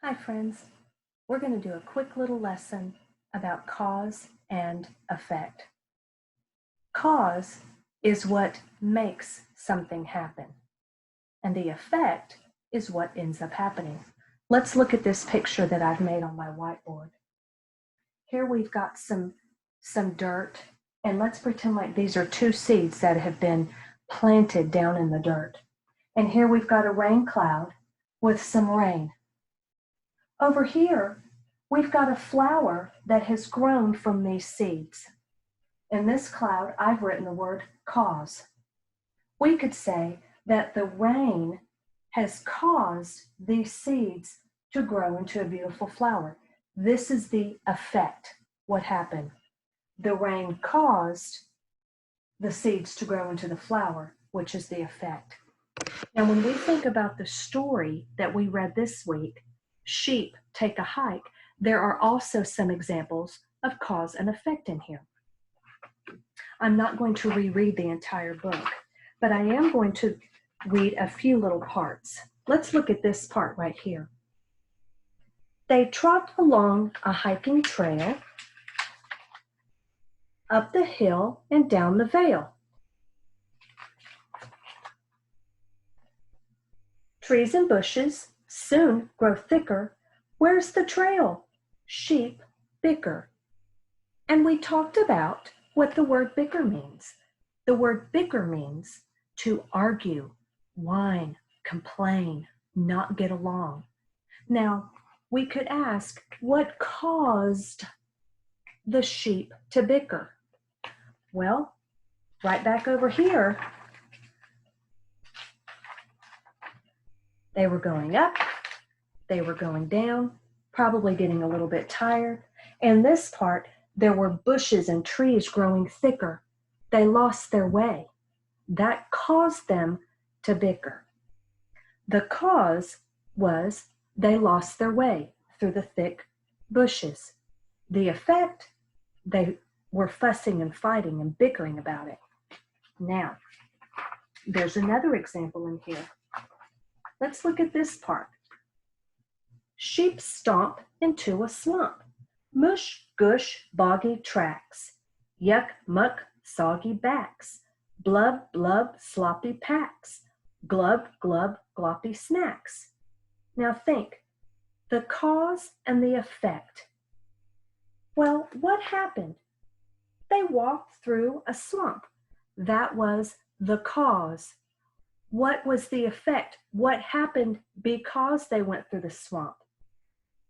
Hi friends, we're going to do a quick little lesson about cause and effect. Cause is what makes something happen, and the effect is what ends up happening. Let's look at this picture that I've made on my whiteboard. Here we've got some dirt, and let's pretend like these are two seeds that have been planted down in the dirt. And here we've got a rain cloud with some rain. Over here, we've got a flower that has grown from these seeds. In this cloud, I've written the word cause. We could say that the rain has caused these seeds to grow into a beautiful flower. This is the effect, what happened. The rain caused the seeds to grow into the flower, which is the effect. Now, when we think about the story that we read this week, Sheep Take a Hike, there are also some examples of cause and effect in here. I'm not going to reread the entire book, but I am going to read a few little parts. Let's look at this part right here. They trot along a hiking trail, up the hill and down the vale. Trees and bushes soon grow thicker. Where's the trail? Sheep bicker. And we talked about what the word bicker means. The word bicker means to argue, whine, complain, not get along. Now, we could ask, what caused the sheep to bicker? Well, right back over here, they were going up, they were going down, probably getting a little bit tired. And this part, there were bushes and trees growing thicker. They lost their way. That caused them to bicker. The cause was they lost their way through the thick bushes. The effect, they were fussing and fighting and bickering about it. Now, there's another example in here. Let's look at this part. Sheep stomp into a slump. Mush, gush, boggy tracks. Yuck, muck, soggy backs. Blub, blub, sloppy packs. Glub, glub, gloppy snacks. Now think, the cause and the effect. Well, what happened? They walked through a slump. That was the cause. What was the effect? What happened because they went through the swamp?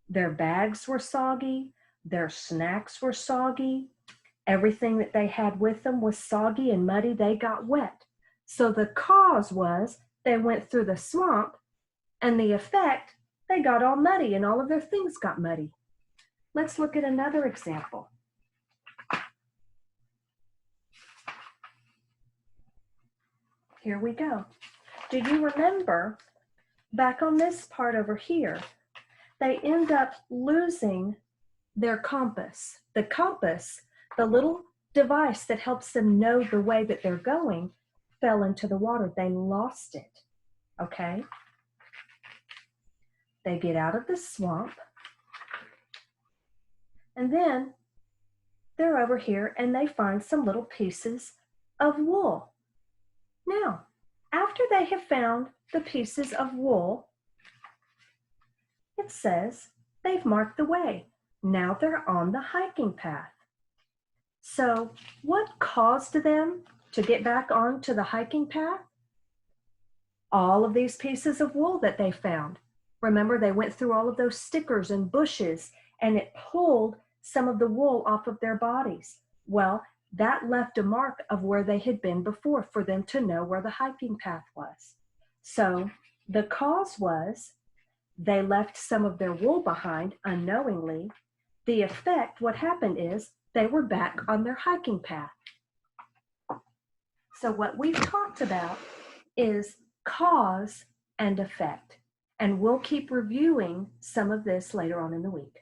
Their bags were soggy, their snacks were soggy, everything that they had with them was soggy and muddy, they got wet. So the cause was they went through the swamp, and the effect, they got all muddy and all of their things got muddy. Let's look at another example. Here we go. Do you remember back on this part over here, they end up losing their compass. The compass, the little device that helps them know the way that they're going, fell into the water. They lost it, okay? They get out of the swamp, and then they're over here and they find some little pieces of wool. Now, after they have found the pieces of wool, it says they've marked the way. Now they're on the hiking path. So what caused them to get back onto the hiking path? All of these pieces of wool that they found. Remember, they went through all of those stickers and bushes, and it pulled some of the wool off of their bodies. Well, that left a mark of where they had been before for them to know where the hiking path was. So the cause was they left some of their wool behind unknowingly. The effect, what happened is they were back on their hiking path. So what we've talked about is cause and effect, and we'll keep reviewing some of this later on in the week.